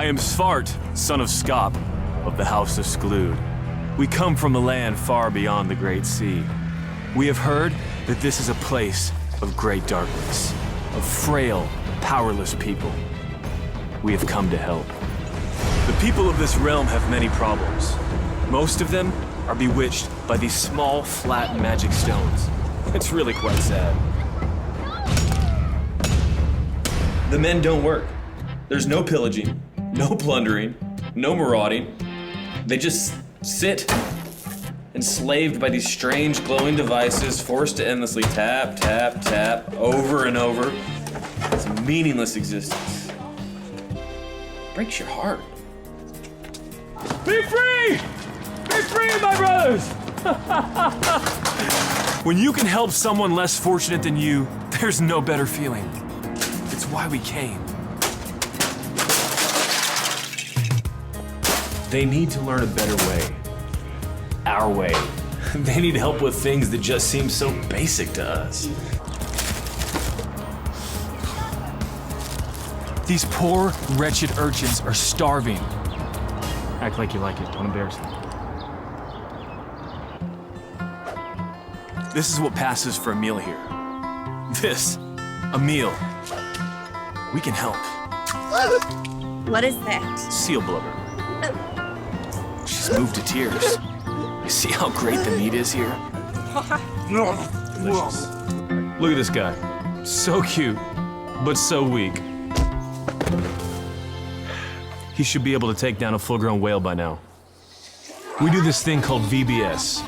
I am Svart, son of Skop, of the House of Sklood. We come from a land far beyond the Great Sea. We have heard that this is a place of great darkness, of frail, powerless people. We have come to help. The people of this realm have many problems. Most of them are bewitched by these small, flat magic stones. It's really quite sad. The men don't work. There's no pillaging, no plundering, no marauding. They just sit, enslaved by these strange glowing devices, forced to endlessly tap, tap, tap, over and over. It's a meaningless existence. Breaks your heart. Be free! Be free, my brothers! When you can help someone less fortunate than you, there's no better feeling. It's why we came. They need to learn a better way. Our way. They need help with things that just seem so basic to us. These poor, wretched urchins are starving. Act like you like it, don't embarrass them. This is what passes for a meal here. This, a meal. We can help. What is that? Seal blubber. She's moved to tears. You see how great the meat is here? Delicious. Look at this guy. So cute, but so weak. He should be able to take down a full-grown whale by now. We do this thing called VBS.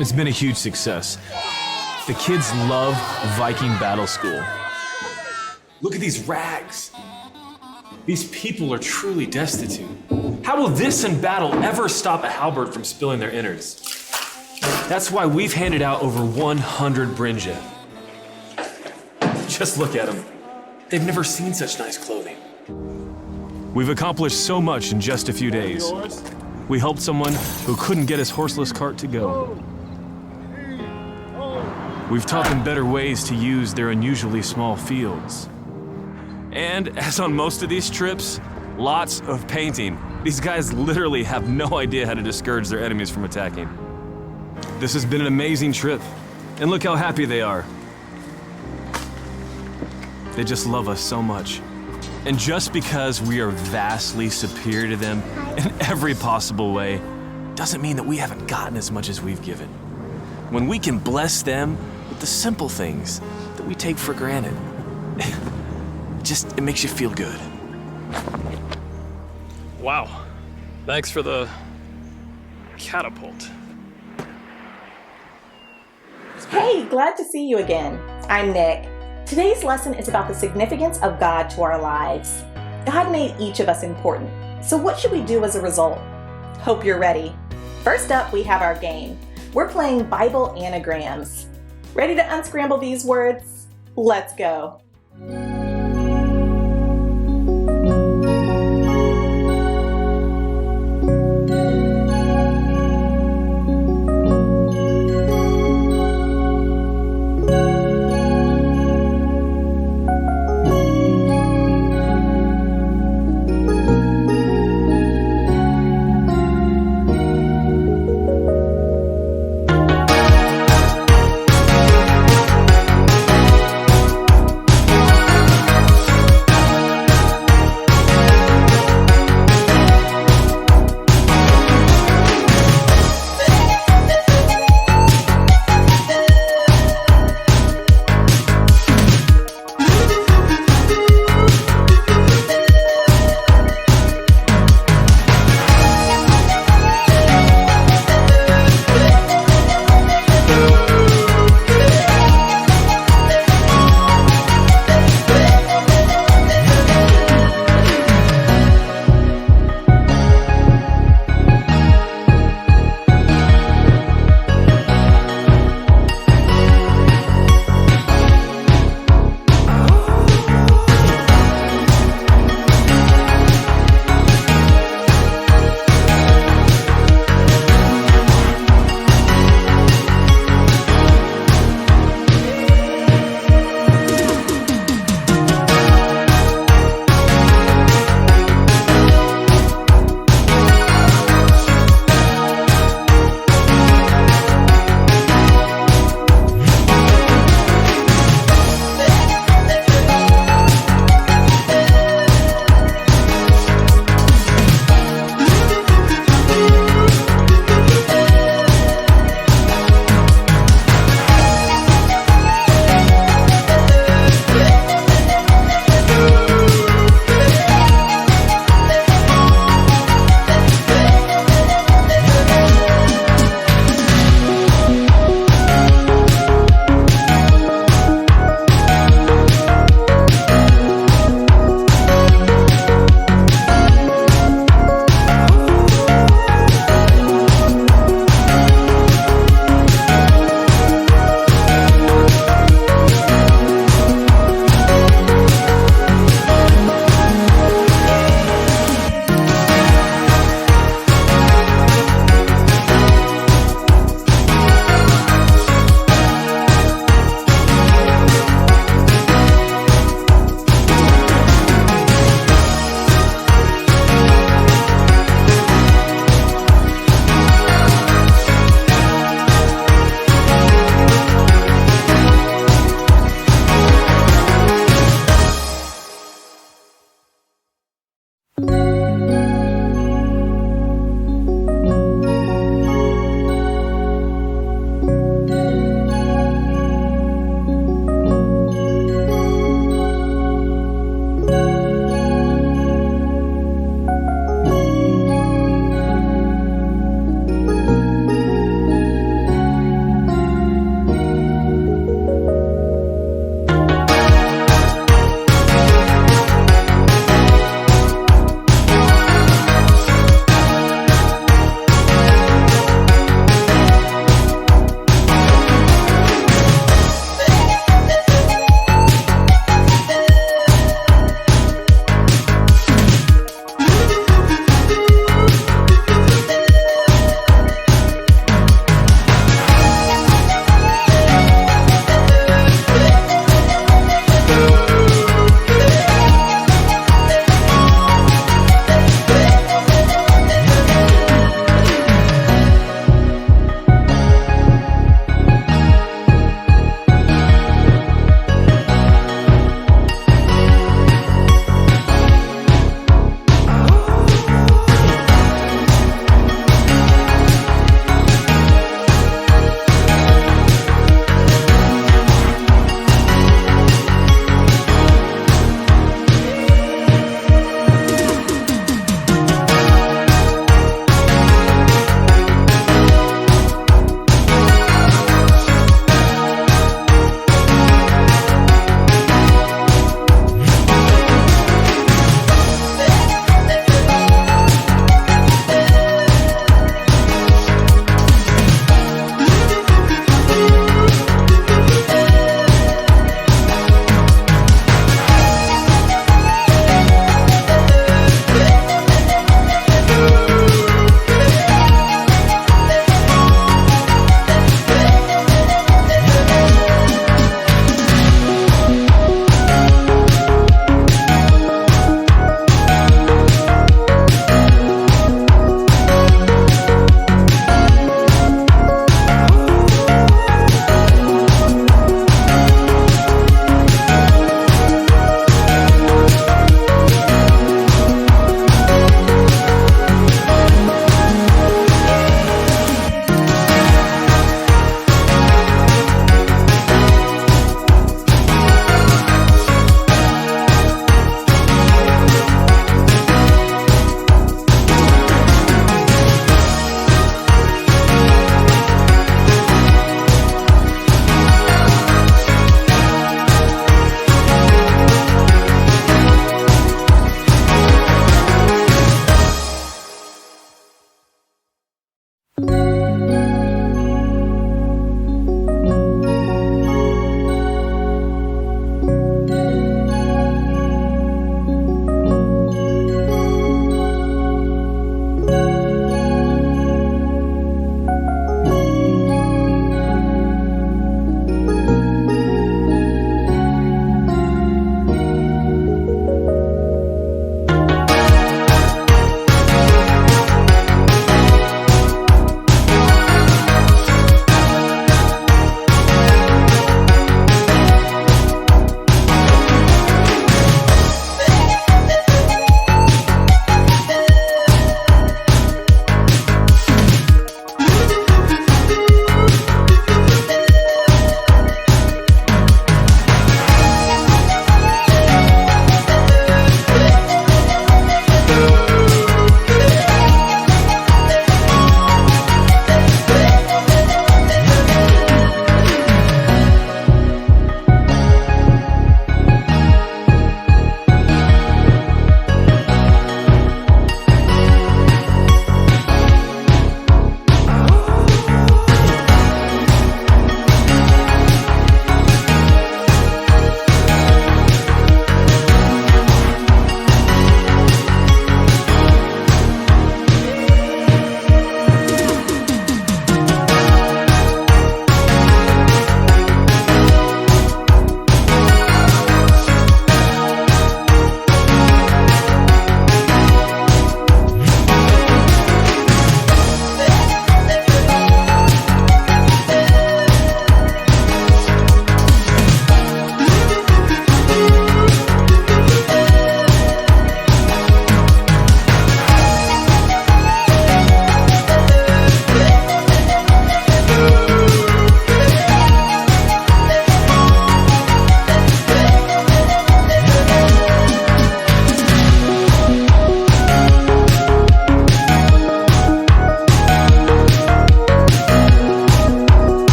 It's been a huge success. The kids love Viking Battle School. Look at these rags. These people are truly destitute. How will this in battle ever stop a halberd from spilling their innards? That's why we've handed out over 100 Brynja. Just look at them. They've never seen such nice clothing. We've accomplished so much in just a few days. We helped someone who couldn't get his horseless cart to go. We've taught them better ways to use their unusually small fields. And as on most of these trips, lots of painting. These guys literally have no idea how to discourage their enemies from attacking. This has been an amazing trip, and look how happy they are. They just love us so much. And just because we are vastly superior to them in every possible way, doesn't mean that we haven't gotten as much as we've given. When we can bless them with the simple things that we take for granted, it makes you feel good. Wow. Thanks for the catapult. Hey, glad to see you again. I'm Nick. Today's lesson is about the significance of God to our lives. God made each of us important. So what should we do as a result? Hope you're ready. First up, we have our game. We're playing Bible anagrams. Ready to unscramble these words? Let's go.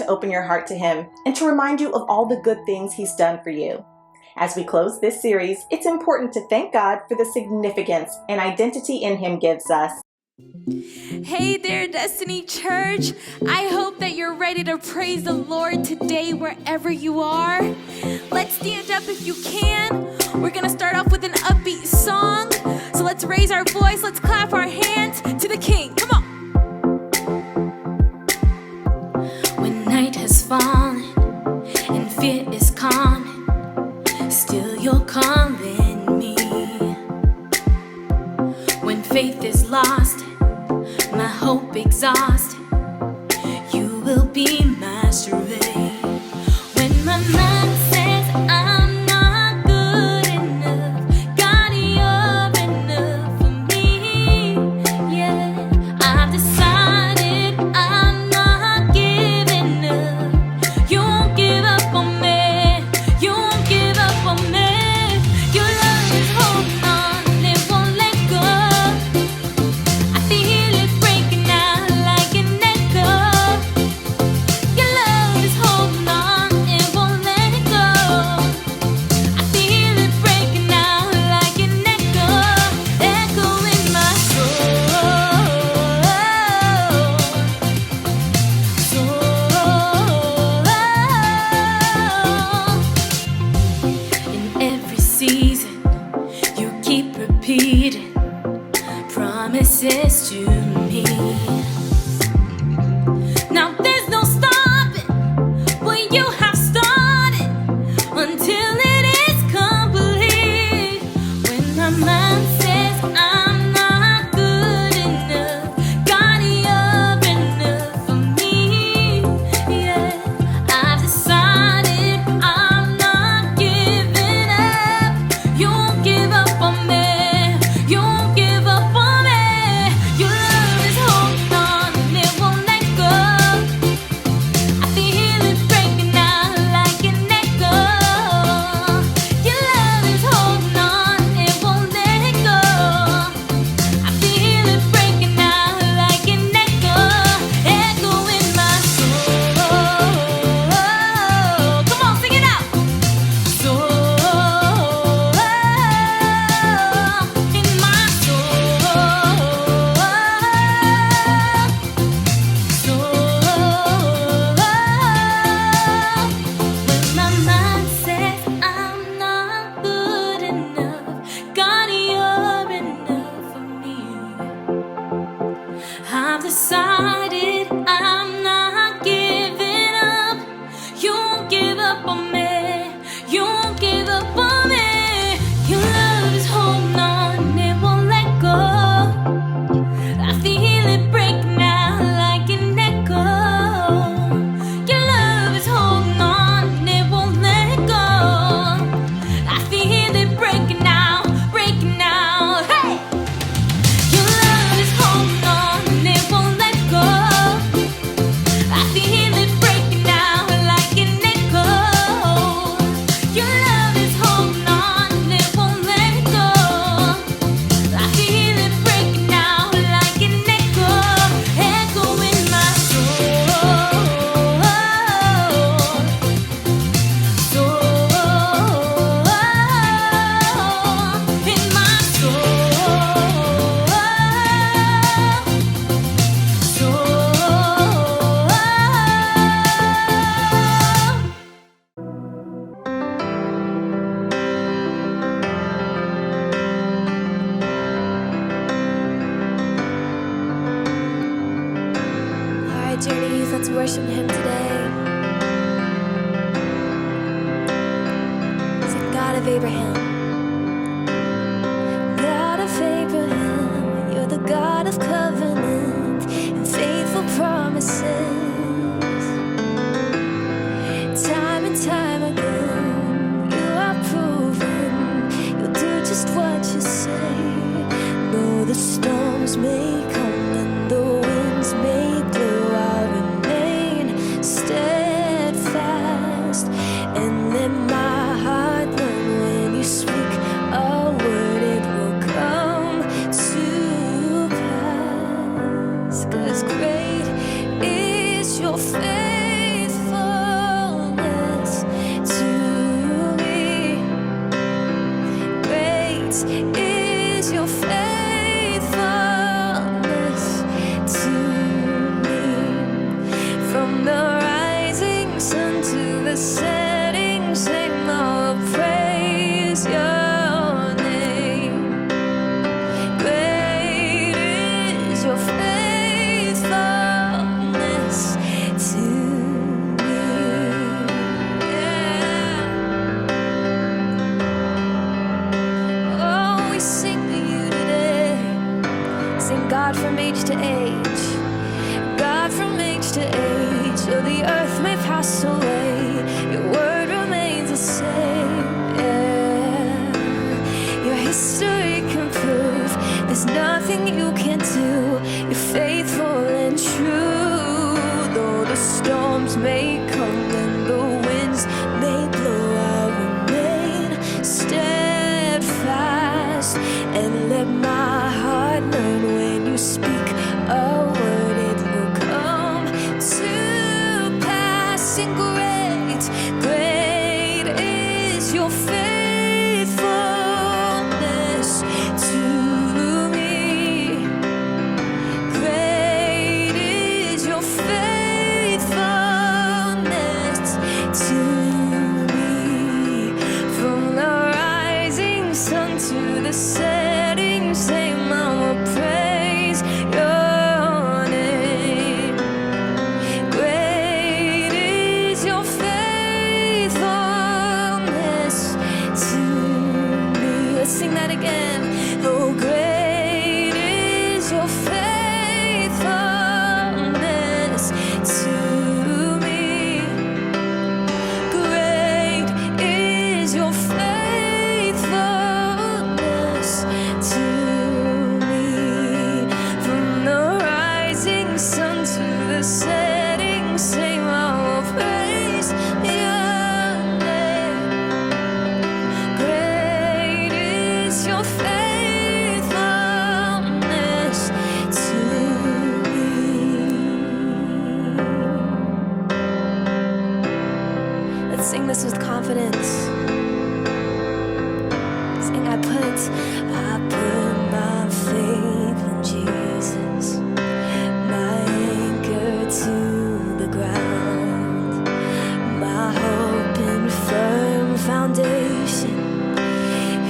open your heart to Him and to remind you of all the good things He's done for you. As we close this series, it's important to thank God for the significance and identity in Him gives us. Hey there, Destiny Church. I hope that you're ready to praise the Lord today wherever you are. Let's stand up if you can. We're going to start off with an upbeat song. So let's raise our voice. Let's clap our hands to the King. Come on. When night has fallen and fear is calming, still you're calling me. When faith is lost, my hope exhausted, you will be my strength. When my mind says I'm not good enough, God, you're enough for me. Yeah, I've decided I'm not giving up. You won't give up on me. You won't give up on me. Your love is holding on, it won't let go. I feel it breaking out like an echo. Your love is holding on, it won't let it go. I feel it breaking out like an echo, echo in my soul. In every season, you keep repeating promises to me. Now there's no stopping what you have started until it is complete. When my mind says I'm not good enough, God, you're enough for me. Yeah, I've decided I'm not giving up. You won't give up on me. You won't give up on me. Your love is holding on, it won't let go. I feel it breaking out like an echo. Your love is holding on, it won't let it go. I feel it breaking out like an echo, echo in my soul. Come on, sing it out. Soul, in my soul. When my mind says I'm not good enough, God, you're enough for me. I've decided I'm not giving up. You won't give up on me. You won't give up on me. Your love is holding on, it won't let go. I feel it breaking out like an echo. Your love is holding on, it won't let go. I feel it breaking out, breaking out. Hey! Your love is holding on, it won't let go. I feel it breaking out like an echo. Your love is holding on, it won't let go. I feel it breaking out like an echo, echo in my soul. In my Alright, Journey Youth, let's worship Him today. He's the God of Abraham. God of Abraham, you're the God of covenant and faithful promises. Time and time again, you are proven you'll do just what you say. Though the storms may come and the winds may blow, I'll remain steadfast and let my heart learn when you speak a word, it will come to pass. 'Cause great is your faithfulness. God from age to age, God from age to age. Though the earth may pass away, your word remains the same. Yeah. Your history can prove there's nothing you can't do. You're faithful and true. Though the storms may come and the winds may blow, I'll remain steadfast and let my heart learn when you speak a word, it will come to pass. And great, great is your faithfulness to me. Great is your faithfulness to me. From the rising sun to the setting same, I will praise your name. Great is your faithfulness to me. Let's sing that again. Oh, great is your faithfulness to me. Great is your faithfulness to me. From the rising sun to the setting same, I will praise your name. Great is your faithfulness to me. Let's sing this with confidence. Sing, I put my faith in Jesus, my anchor to the ground, my hope and firm foundation.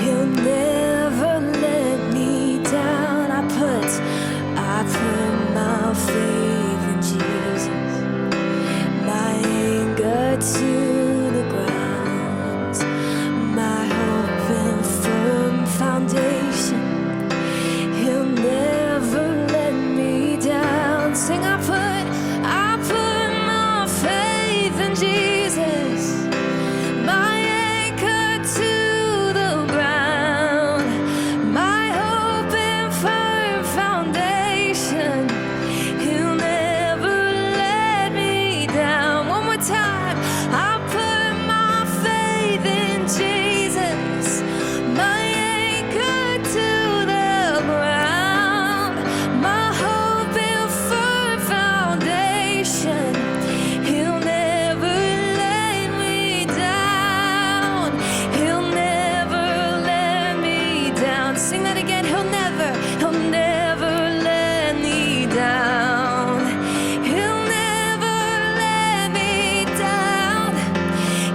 He'll never let me down. I put my faith in Jesus, my anchor to the ground, my hope and firm foundation. He'll never let me down. Sing, I put my faith in Jesus, my anchor to the ground, my hope and firm foundation. He'll never let me down. One more time. I put my faith in Jesus, my anchor to the ground, my hope and firm foundation. He'll never let me down. He'll never let me down. Sing that again. He'll never let me down. He'll never let me down.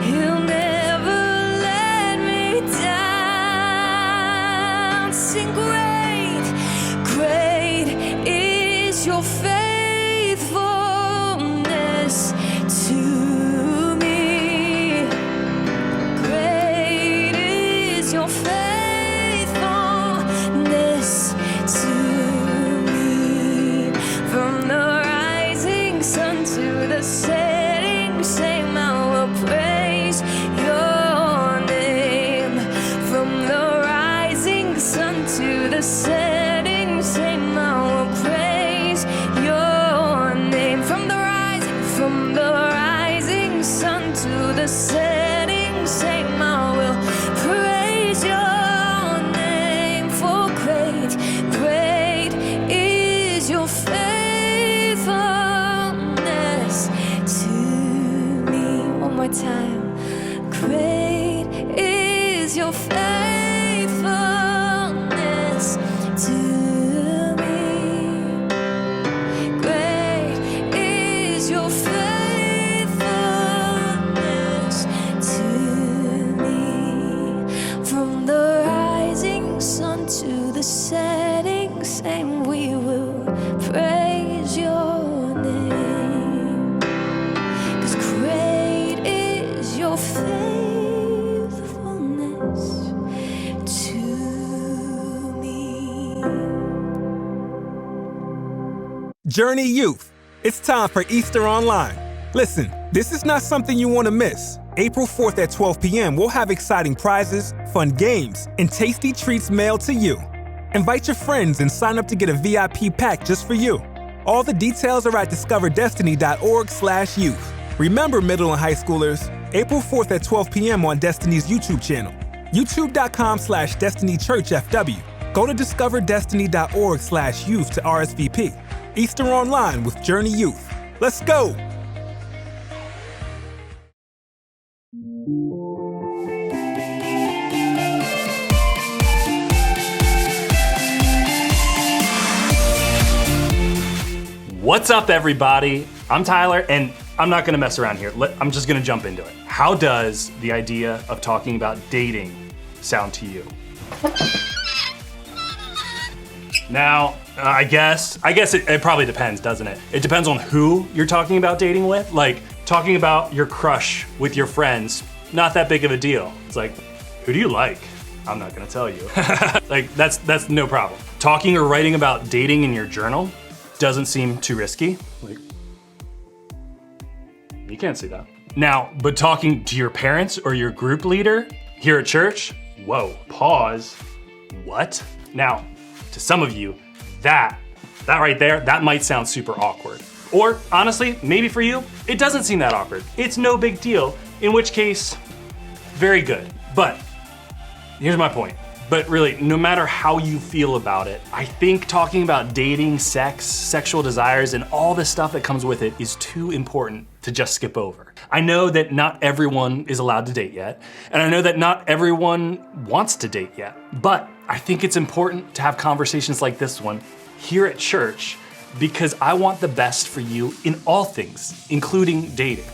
He'll never let me down. Sing, great, great is your faithfulness to me. Great is your faithfulness to me. From the rising sun to the setting same, I will praise your name. From the rising sun to the setting same, I will praise your name. From the rising sun to the setting same, I will praise your name. For great, great is your faithfulness to me. One more time. Great is your faithfulness to me. Great is your faithfulness to me. From the rising sun to the setting same, we will praise your name. 'Cause great is your faithfulness to me. Journey Youth. It's time for Easter Online. Listen, this is not something you want to miss. April 4th at 12 p.m., we'll have exciting prizes, fun games, and tasty treats mailed to you. Invite your friends and sign up to get a VIP pack just for you. All the details are at discoverdestiny.org/youth. Remember, middle and high schoolers, April 4th at 12 p.m. on Destiny's YouTube channel, youtube.com/DestinyChurchFW. Go to discoverdestiny.org/youth to RSVP. Easter Online with Journey Youth. Let's go! What's up, everybody? I'm Tyler, and I'm not gonna mess around here. I'm just gonna jump into it. How does the idea of talking about dating sound to you? Now, I guess it probably depends, doesn't it? It depends on who you're talking about dating with. Like, talking about your crush with your friends, not that big of a deal. It's like, who do you like? I'm not gonna tell you. Like, that's no problem. Talking or writing about dating in your journal doesn't seem too risky. Like, you can't see that. Now, but talking to your parents or your group leader here at church, whoa, pause, what? Now, to some of you, that right there, that might sound super awkward. Or honestly, maybe for you, it doesn't seem that awkward. It's no big deal, in which case, very good. But here's my point. But really, no matter how you feel about it, I think talking about dating, sex, sexual desires, and all the stuff that comes with it is too important to just skip over. I know that not everyone is allowed to date yet, and I know that not everyone wants to date yet, but I think it's important to have conversations like this one here at church because I want the best for you in all things, including dating.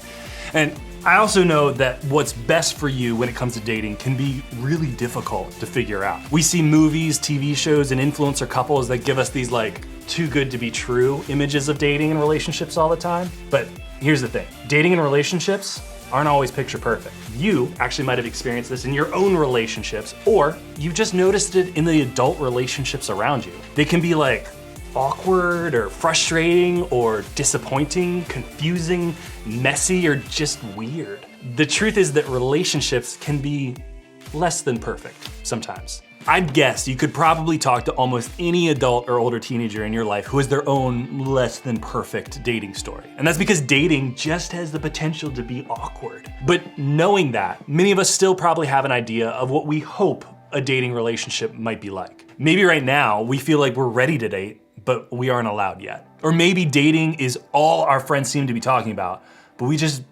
And I also know that what's best for you when it comes to dating can be really difficult to figure out. We see movies, TV shows, and influencer couples that give us these like too good to be true images of dating and relationships all the time. But here's the thing, dating and relationships aren't always picture perfect. You actually might have experienced this in your own relationships, or you just noticed it in the adult relationships around you. They can be like awkward or frustrating or disappointing, confusing, messy, or just weird. The truth is that relationships can be less than perfect sometimes. I'd guess you could probably talk to almost any adult or older teenager in your life who has their own less than perfect dating story. And that's because dating just has the potential to be awkward. But knowing that, many of us still probably have an idea of what we hope a dating relationship might be like. Maybe right now we feel like we're ready to date, but we aren't allowed yet. Or maybe dating is all our friends seem to be talking about, but we just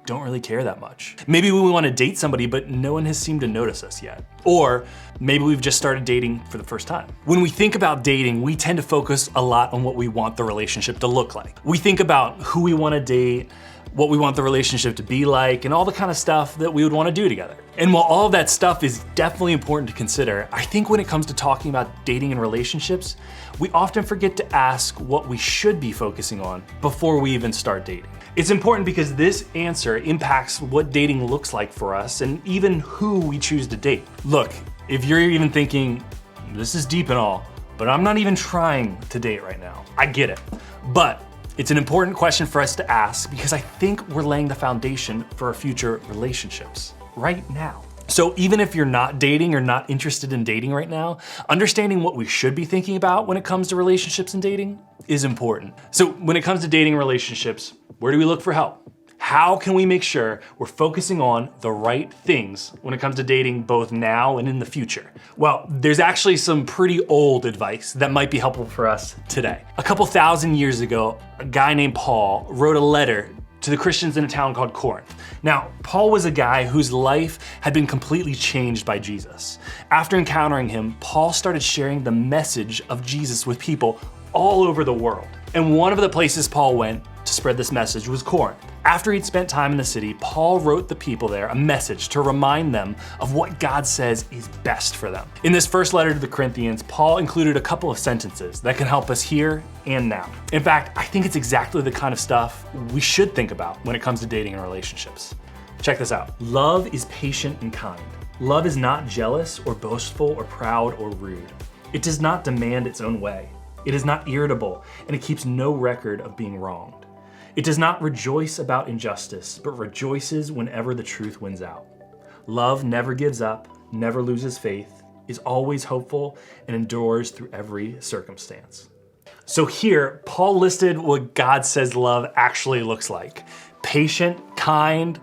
don't really care that much. Maybe we want to date somebody, but no one has seemed to notice us yet. Or maybe we've just started dating for the first time. When we think about dating, we tend to focus a lot on what we want the relationship to look like. We think about who we want to date, what we want the relationship to be like, and all the kind of stuff that we would want to do together. And while all of that stuff is definitely important to consider, I think when it comes to talking about dating and relationships, we often forget to ask what we should be focusing on before we even start dating. It's important because this answer impacts what dating looks like for us and even who we choose to date. Look, if you're even thinking, this is deep and all, but I'm not even trying to date right now, I get it. But it's an important question for us to ask because I think we're laying the foundation for our future relationships right now. So even if you're not dating or not interested in dating right now, understanding what we should be thinking about when it comes to relationships and dating is important. So when it comes to dating relationships, where do we look for help? How can we make sure we're focusing on the right things when it comes to dating both now and in the future? Well, there's actually some pretty old advice that might be helpful for us today. A couple thousand years ago, a guy named Paul wrote a letter to the Christians in a town called Corinth. Now, Paul was a guy whose life had been completely changed by Jesus. After encountering him, Paul started sharing the message of Jesus with people all over the world. And one of the places Paul went to spread this message was Corinth. After he'd spent time in the city, Paul wrote the people there a message to remind them of what God says is best for them. In this first letter to the Corinthians, Paul included a couple of sentences that can help us here and now. In fact, I think it's exactly the kind of stuff we should think about when it comes to dating and relationships. Check this out. Love is patient and kind. Love is not jealous or boastful or proud or rude. It does not demand its own way. It is not irritable, and it keeps no record of being wronged. It does not rejoice about injustice, but rejoices whenever the truth wins out. Love never gives up, never loses faith, is always hopeful, and endures through every circumstance. So here, Paul listed what God says love actually looks like. Patient, kind,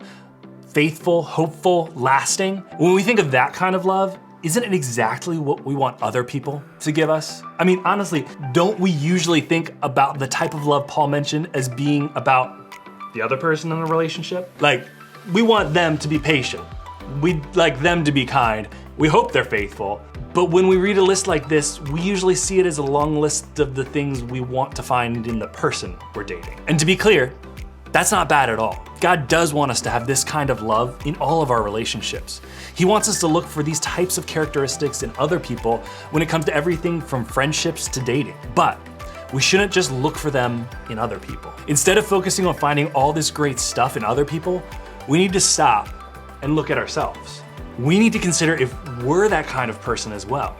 faithful, hopeful, lasting. When we think of that kind of love, isn't it exactly what we want other people to give us? I mean, honestly, don't we usually think about the type of love Paul mentioned as being about the other person in the relationship? Like, we want them to be patient. We'd like them to be kind. We hope they're faithful. But when we read a list like this, we usually see it as a long list of the things we want to find in the person we're dating. And to be clear, that's not bad at all. God does want us to have this kind of love in all of our relationships. He wants us to look for these types of characteristics in other people when it comes to everything from friendships to dating. But we shouldn't just look for them in other people. Instead of focusing on finding all this great stuff in other people, we need to stop and look at ourselves. We need to consider if we're that kind of person as well.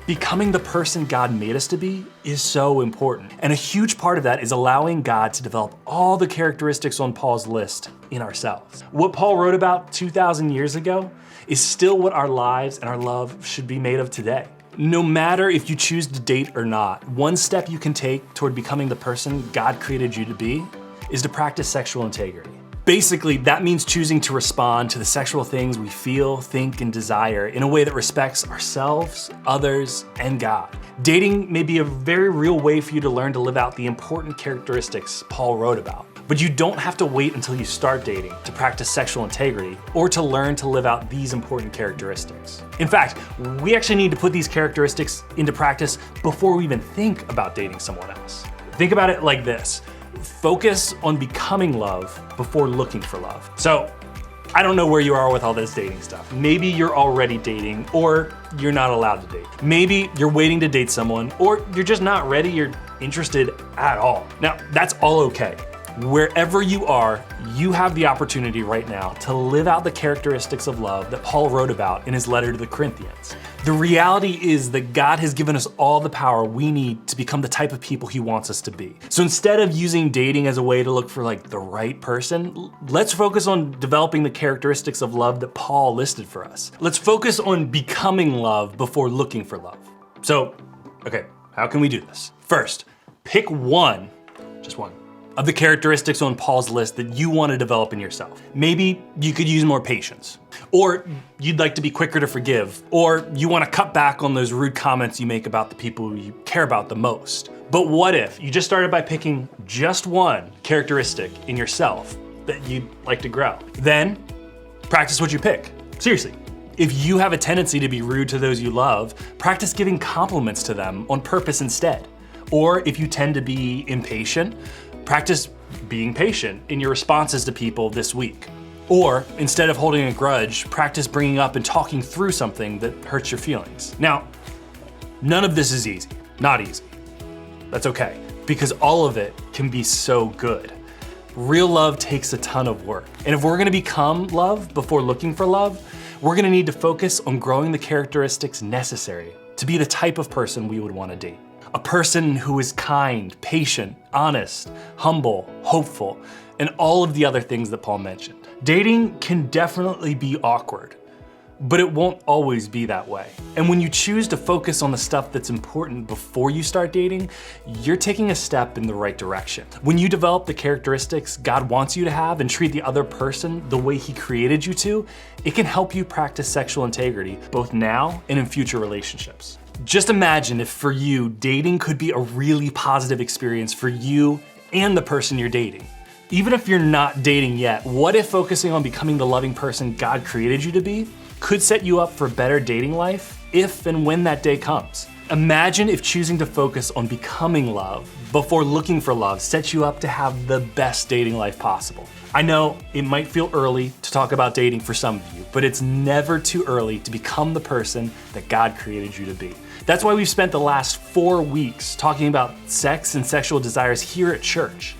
Becoming the person God made us to be is so important. And a huge part of that is allowing God to develop all the characteristics on Paul's list in ourselves. What Paul wrote about 2,000 years ago is still what our lives and our love should be made of today. No matter if you choose to date or not, one step you can take toward becoming the person God created you to be is to practice sexual integrity. Basically, that means choosing to respond to the sexual things we feel, think, and desire in a way that respects ourselves, others, and God. Dating may be a very real way for you to learn to live out the important characteristics Paul wrote about. But you don't have to wait until you start dating to practice sexual integrity or to learn to live out these important characteristics. In fact, we actually need to put these characteristics into practice before we even think about dating someone else. Think about it like this. Focus on becoming love before looking for love. So, I don't know where you are with all this dating stuff. Maybe you're already dating, or you're not allowed to date. Maybe you're waiting to date someone, or you're just not ready, you're interested at all. Now, that's all okay. Wherever you are, you have the opportunity right now to live out the characteristics of love that Paul wrote about in his letter to the Corinthians. The reality is that God has given us all the power we need to become the type of people he wants us to be. So instead of using dating as a way to look for like the right person, let's focus on developing the characteristics of love that Paul listed for us. Let's focus on becoming love before looking for love. So, okay, how can we do this? First, pick one, just one, of the characteristics on Paul's list that you want to develop in yourself. Maybe you could use more patience, or you'd like to be quicker to forgive, or you want to cut back on those rude comments you make about the people you care about the most. But what if you just started by picking just one characteristic in yourself that you'd like to grow? Then practice what you pick. Seriously. If you have a tendency to be rude to those you love, practice giving compliments to them on purpose instead. Or if you tend to be impatient, practice being patient in your responses to people this week. Or instead of holding a grudge, practice bringing up and talking through something that hurts your feelings. Now, none of this is easy, not easy. That's okay, because all of it can be so good. Real love takes a ton of work. And if we're gonna become love before looking for love, we're gonna need to focus on growing the characteristics necessary to be the type of person we would wanna date. A person who is kind, patient, honest, humble, hopeful, and all of the other things that Paul mentioned. Dating can definitely be awkward, but it won't always be that way. And when you choose to focus on the stuff that's important before you start dating, you're taking a step in the right direction. When you develop the characteristics God wants you to have and treat the other person the way he created you to, it can help you practice sexual integrity both now and in future relationships. Just imagine if for you, dating could be a really positive experience for you and the person you're dating. Even if you're not dating yet, what if focusing on becoming the loving person God created you to be could set you up for a better dating life if and when that day comes? Imagine if choosing to focus on becoming love before looking for love sets you up to have the best dating life possible. I know it might feel early to talk about dating for some of you, but it's never too early to become the person that God created you to be. That's why we've spent the last 4 weeks talking about sex and sexual desires here at church.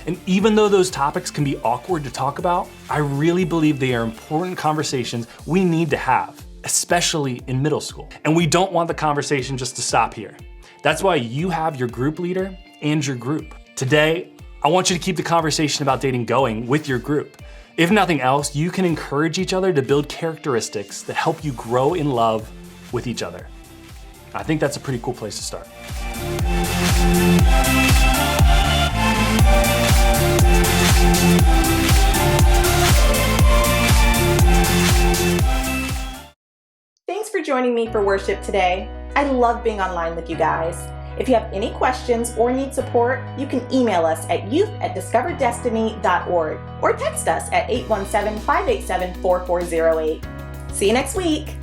And even though those topics can be awkward to talk about, I really believe they are important conversations we need to have, especially in middle school. And we don't want the conversation just to stop here. That's why you have your group leader and your group. Today, I want you to keep the conversation about dating going with your group. If nothing else, you can encourage each other to build characteristics that help you grow in love with each other. I think that's a pretty cool place to start. Thanks for joining me for worship today. I love being online with you guys. If you have any questions or need support, you can email us at youth@discoverdestiny.org or text us at 817-587-4408. See you next week.